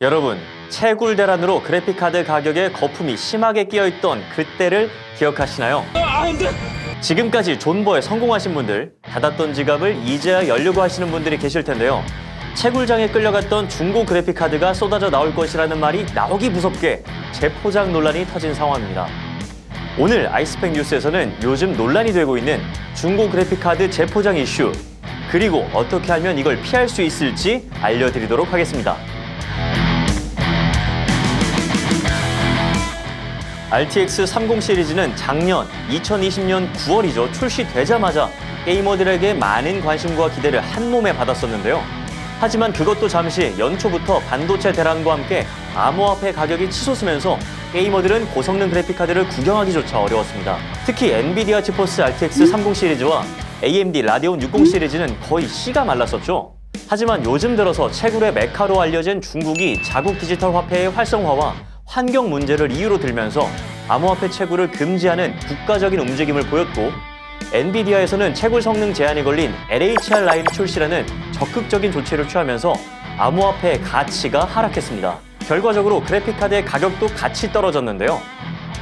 여러분, 채굴대란으로 그래픽카드 가격에 거품이 심하게 끼어있던 그때를 기억하시나요? 지금까지 존버에 성공하신 분들, 닫았던 지갑을 이제야 열려고 하시는 분들이 계실 텐데요. 채굴장에 끌려갔던 중고 그래픽카드가 쏟아져 나올 것이라는 말이 나오기 무섭게 재포장 논란이 터진 상황입니다. 오늘 아이스팩 뉴스에서는 요즘 논란이 되고 있는 중고 그래픽카드 재포장 이슈, 그리고 어떻게 하면 이걸 피할 수 있을지 알려드리도록 하겠습니다. RTX 30 시리즈는 작년 2020년 9월이죠. 출시되자마자 게이머들에게 많은 관심과 기대를 한 몸에 받았었는데요. 하지만 그것도 잠시 연초부터 반도체 대란과 함께 암호화폐 가격이 치솟으면서 게이머들은 고성능 그래픽카드를 구경하기조차 어려웠습니다. 특히 엔비디아 지포스 RTX 30 시리즈와 AMD 라데온 60 시리즈는 거의 씨가 말랐었죠. 하지만 요즘 들어서 채굴의 메카로 알려진 중국이 자국 디지털 화폐의 활성화와 환경 문제를 이유로 들면서 암호화폐 채굴을 금지하는 국가적인 움직임을 보였고, 엔비디아에서는 채굴 성능 제한이 걸린 LHR 라이브 출시라는 적극적인 조치를 취하면서 암호화폐의 가치가 하락했습니다. 결과적으로 그래픽카드의 가격도 같이 떨어졌는데요.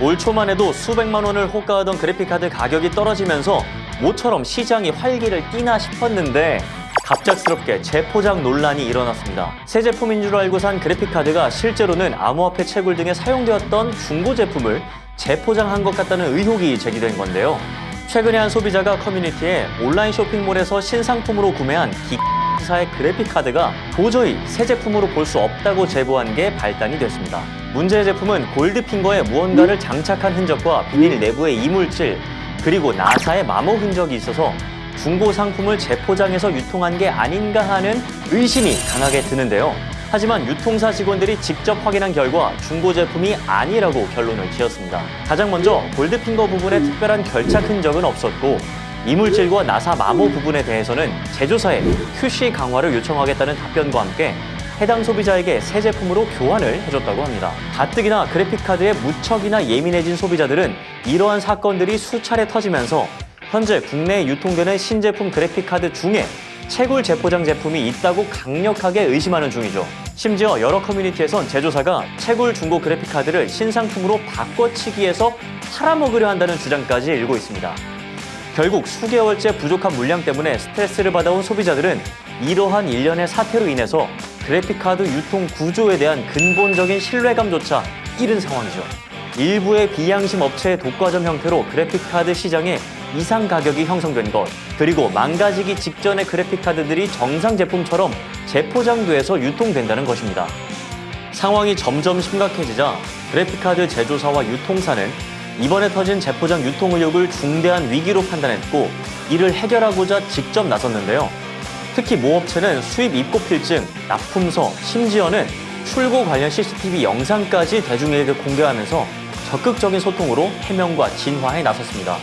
올 초만 해도 수백만 원을 호가하던 그래픽카드 가격이 떨어지면서 모처럼 시장이 활기를 띠나 싶었는데 갑작스럽게 재포장 논란이 일어났습니다. 새 제품인 줄 알고 산 그래픽카드가 실제로는 암호화폐 채굴 등에 사용되었던 중고 제품을 재포장한 것 같다는 의혹이 제기된 건데요. 최근에 한 소비자가 커뮤니티에 온라인 쇼핑몰에서 신상품으로 구매한 기사의 그래픽카드가 도저히 새 제품으로 볼 수 없다고 제보한 게 발단이 됐습니다. 문제의 제품은 골드핑거에 무언가를 장착한 흔적과 비닐 내부의 이물질, 그리고 나사의 마모 흔적이 있어서 중고 상품을 재포장해서 유통한 게 아닌가 하는 의심이 강하게 드는데요. 하지만 유통사 직원들이 직접 확인한 결과 중고 제품이 아니라고 결론을 지었습니다. 가장 먼저 골드핑거 부분에 특별한 결착 흔적은 없었고, 이물질과 나사 마모 부분에 대해서는 제조사에 QC 강화를 요청하겠다는 답변과 함께 해당 소비자에게 새 제품으로 교환을 해줬다고 합니다. 가뜩이나 그래픽카드에 무척이나 예민해진 소비자들은 이러한 사건들이 수차례 터지면서 현재 국내에 유통되는 신제품 그래픽카드 중에 채굴 재포장 제품이 있다고 강력하게 의심하는 중이죠. 심지어 여러 커뮤니티에선 제조사가 채굴 중고 그래픽카드를 신상품으로 바꿔치기해서 팔아먹으려 한다는 주장까지 일고 있습니다. 결국 수개월째 부족한 물량 때문에 스트레스를 받아온 소비자들은 이러한 일련의 사태로 인해서 그래픽카드 유통 구조에 대한 근본적인 신뢰감조차 잃은 상황이죠. 일부의 비양심 업체의 독과점 형태로 그래픽카드 시장에 이상 가격이 형성된 것, 그리고 망가지기 직전의 그래픽카드들이 정상 제품처럼 재포장돼서 유통된다는 것입니다. 상황이 점점 심각해지자 그래픽카드 제조사와 유통사는 이번에 터진 재포장 유통 의혹을 중대한 위기로 판단했고, 이를 해결하고자 직접 나섰는데요. 특히 모 업체는 수입 입고 필증, 납품서, 심지어는 출고 관련 CCTV 영상까지 대중에게 공개하면서 적극적인 소통으로 해명과 진화에 나섰습니다.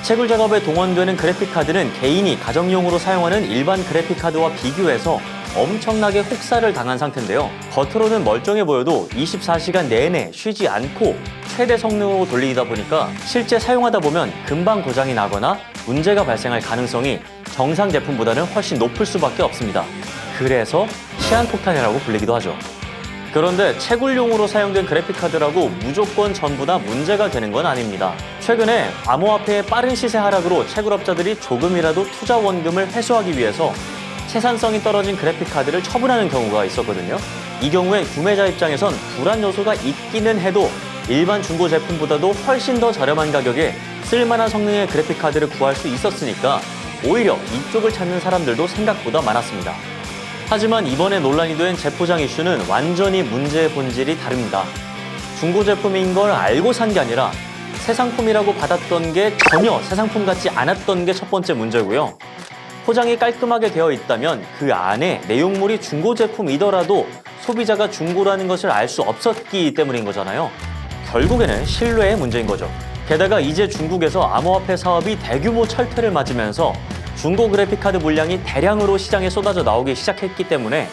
채굴 작업에 동원되는 그래픽카드는 개인이 가정용으로 사용하는 일반 그래픽카드와 비교해서 엄청나게 혹사를 당한 상태인데요. 겉으로는 멀쩡해 보여도 24시간 내내 쉬지 않고 최대 성능으로 돌리다 보니까 실제 사용하다 보면 금방 고장이 나거나 문제가 발생할 가능성이 정상 제품보다는 훨씬 높을 수밖에 없습니다. 그래서 시한폭탄이라고 불리기도 하죠. 그런데 채굴용으로 사용된 그래픽카드라고 무조건 전부 다 문제가 되는 건 아닙니다. 최근에 암호화폐의 빠른 시세 하락으로 채굴업자들이 조금이라도 투자 원금을 회수하기 위해서 생산성이 떨어진 그래픽카드를 처분하는 경우가 있었거든요. 이 경우에 구매자 입장에선 불안 요소가 있기는 해도 일반 중고 제품보다도 훨씬 더 저렴한 가격에 쓸만한 성능의 그래픽카드를 구할 수 있었으니까 오히려 이쪽을 찾는 사람들도 생각보다 많았습니다. 하지만 이번에 논란이 된 재포장 이슈는 완전히 문제의 본질이 다릅니다. 중고 제품인 걸 알고 산 게 아니라 새 상품이라고 받았던 게 전혀 새 상품 같지 않았던 게 첫 번째 문제고요. 포장이 깔끔하게 되어 있다면 그 안에 내용물이 중고 제품이더라도 소비자가 중고라는 것을 알 수 없었기 때문인 거잖아요. 결국에는 신뢰의 문제인 거죠. 게다가 이제 중국에서 암호화폐 사업이 대규모 철퇴를 맞으면서 중고 그래픽카드 물량이 대량으로 시장에 쏟아져 나오기 시작했기 때문에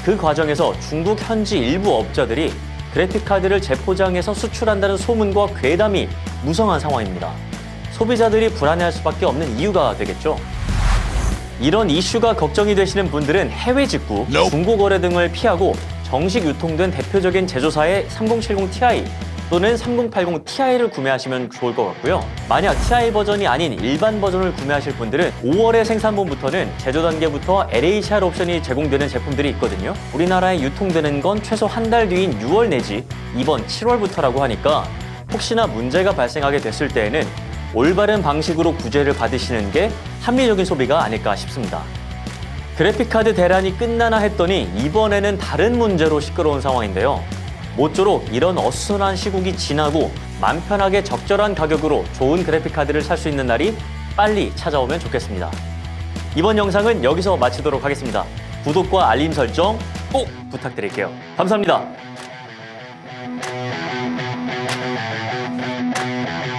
그 과정에서 중국 현지 일부 업자들이 그래픽카드를 재포장해서 수출한다는 소문과 괴담이 무성한 상황입니다. 소비자들이 불안해할 수밖에 없는 이유가 되겠죠. 이런 이슈가 걱정이 되시는 분들은 해외 직구, 중고 거래 등을 피하고 정식 유통된 대표적인 제조사의 3070 Ti 또는 3080 Ti를 구매하시면 좋을 것 같고요. 만약 Ti 버전이 아닌 일반 버전을 구매하실 분들은 5월의 생산분부터는 제조 단계부터 LHR 옵션이 제공되는 제품들이 있거든요. 우리나라에 유통되는 건 최소 한 달 뒤인 6월 내지 이번 7월부터라고 하니까 혹시나 문제가 발생하게 됐을 때에는 올바른 방식으로 구제를 받으시는 게 합리적인 소비가 아닐까 싶습니다. 그래픽카드 대란이 끝나나 했더니 이번에는 다른 문제로 시끄러운 상황인데요. 모쪼록 이런 어수선한 시국이 지나고 맘 편하게 적절한 가격으로 좋은 그래픽카드를 살 수 있는 날이 빨리 찾아오면 좋겠습니다. 이번 영상은 여기서 마치도록 하겠습니다. 구독과 알림 설정 꼭 부탁드릴게요. 감사합니다.